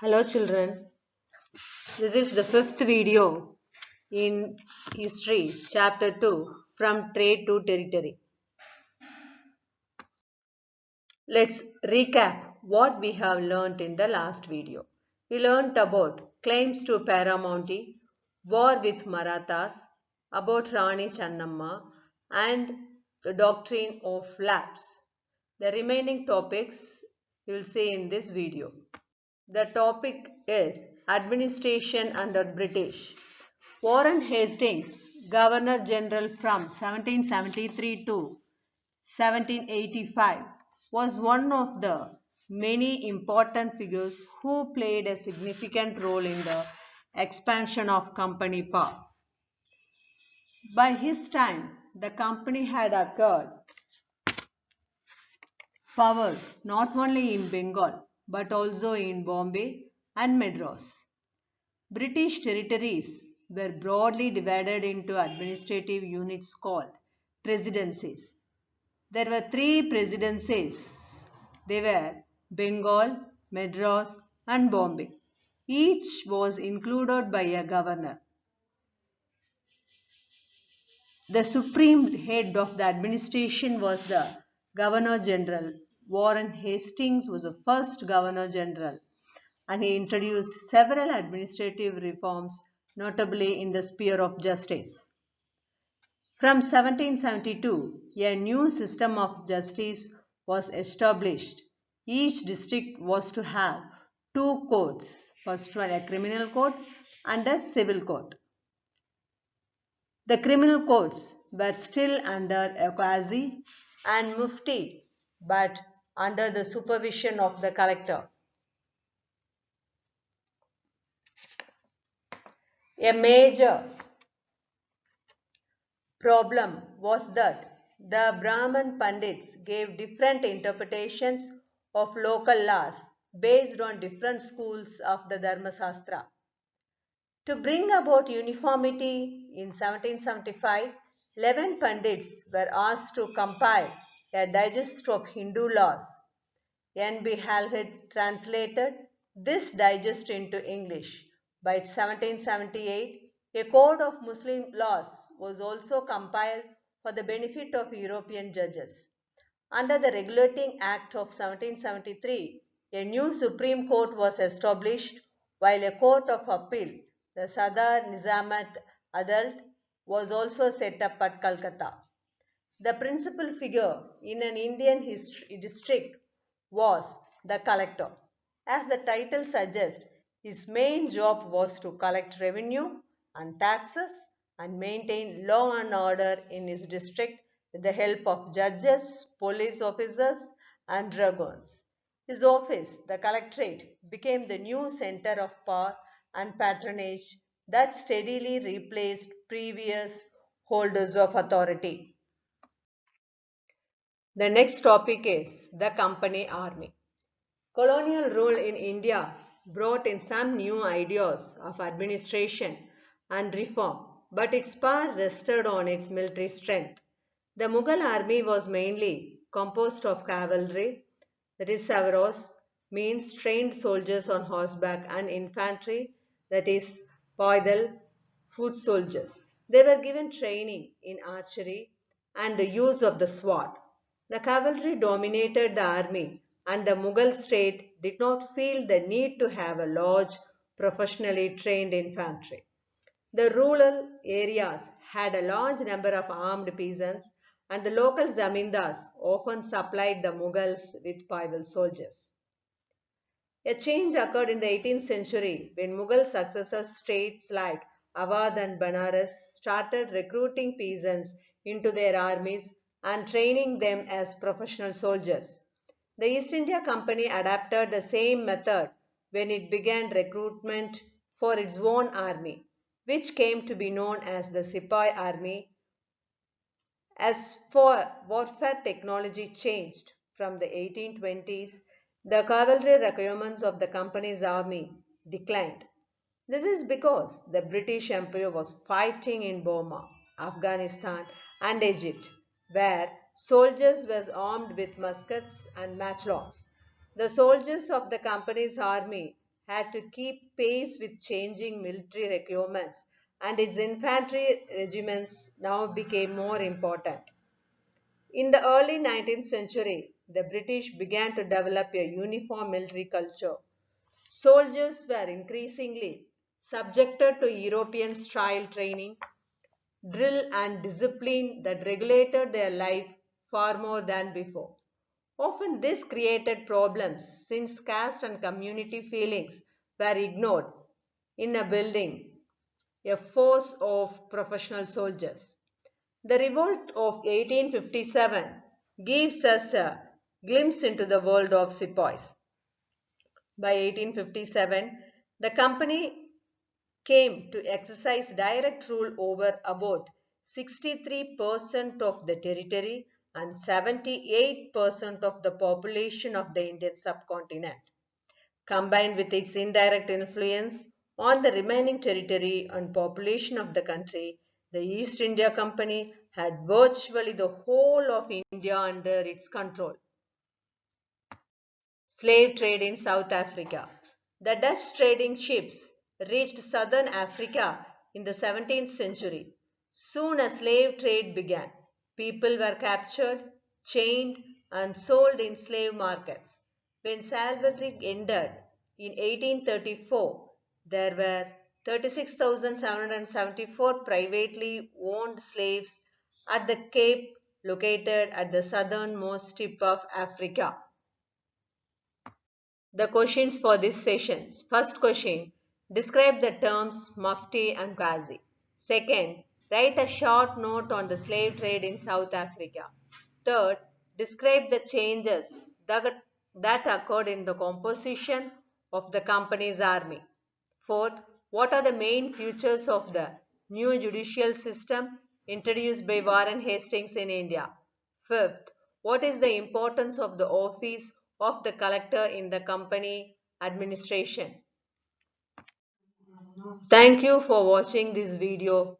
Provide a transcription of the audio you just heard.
Hello children, this is the fifth video in history chapter 2 from trade to territory. Let's recap what we have learnt in the last video. We learnt about claims to Paramounty, war with Marathas, about Rani Channamma and the doctrine of lapse. The remaining topics you will see in this video. The topic is Administration under British. Warren Hastings, Governor General from 1773 to 1785, was one of the many important figures who played a significant role in the expansion of company power. By his time, the company had acquired power not only in Bengal but also in Bombay and Madras. British territories were broadly divided into administrative units called presidencies. There were three presidencies. They were Bengal, Madras, and Bombay. Each was included by a governor. The supreme head of the administration was the Governor General. Warren Hastings was the first Governor General, and he introduced several administrative reforms, notably in the sphere of justice. From 1772, a new system of justice was established. Each district was to have two courts, first one a criminal court and a civil court. The criminal courts were still under a qazi and mufti, but under the supervision of the collector. A major problem was that the Brahman Pandits gave different interpretations of local laws based on different schools of the Dharmasastra. To bring about uniformity in 1775, 11 Pandits were asked to compile a digest of Hindu laws. N.B. Hall had translated this digest into English. By 1778, a code of Muslim laws was also compiled for the benefit of European judges. Under the Regulating Act of 1773, a new Supreme Court was established, while a Court of Appeal, the Sadar Nizamat Adalat, was also set up at Calcutta. The principal figure in an Indian district was the collector. As the title suggests, his main job was to collect revenue and taxes and maintain law and order in his district with the help of judges, police officers, and dragoons. His office, the collectorate, became the new center of power and patronage that steadily replaced previous holders of authority. The next topic is the company army. Colonial rule in India brought in some new ideas of administration and reform, but its power rested on its military strength. The Mughal army was mainly composed of cavalry, that is Savaros, means trained soldiers on horseback, and infantry, that is Paidal, foot soldiers. They were given training in archery and the use of the sword. The cavalry dominated the army, and the Mughal state did not feel the need to have a large, professionally trained infantry. The rural areas had a large number of armed peasants, and the local zamindars often supplied the Mughals with Paidal soldiers. A change occurred in the 18th century when Mughal successor states like Awadh and Banaras started recruiting peasants into their armies and training them as professional soldiers. The East India Company adapted the same method when it began recruitment for its own army, which came to be known as the Sepoy Army. As for warfare technology changed from the 1820s, the cavalry requirements of the company's army declined. This is because the British Empire was fighting in Burma, Afghanistan, and Egypt, where soldiers were armed with muskets and matchlocks. The soldiers of the company's army had to keep pace with changing military requirements, and its infantry regiments now became more important. In the early 19th century, the British began to develop a uniform military culture. Soldiers were increasingly subjected to European style training, drill, and discipline that regulated their life far more than before. Often, this created problems since caste and community feelings were ignored in a building a force of professional soldiers. The revolt of 1857 gives us a glimpse into the world of sepoys. By 1857, the company came to exercise direct rule over about 63% of the territory and 78% of the population of the Indian subcontinent. Combined with its indirect influence on the remaining territory and population of the country, the East India Company had virtually the whole of India under its control. Slave trade in South Africa. The Dutch trading ships reached southern Africa in the 17th century. Soon a slave trade began. People were captured, chained, and sold in slave markets. When slavery ended in 1834, there were 36,774 privately owned slaves at the Cape located at the southernmost tip of Africa. The questions for this session. First question, describe the terms mufti and qazi. Second, write a short note on the slave trade in South Africa. Third, describe the changes that occurred in the composition of the company's army. Fourth, what are the main features of the new judicial system introduced by Warren Hastings in India? Fifth, what is the importance of the office of the collector in the company administration? Thank you for watching this video.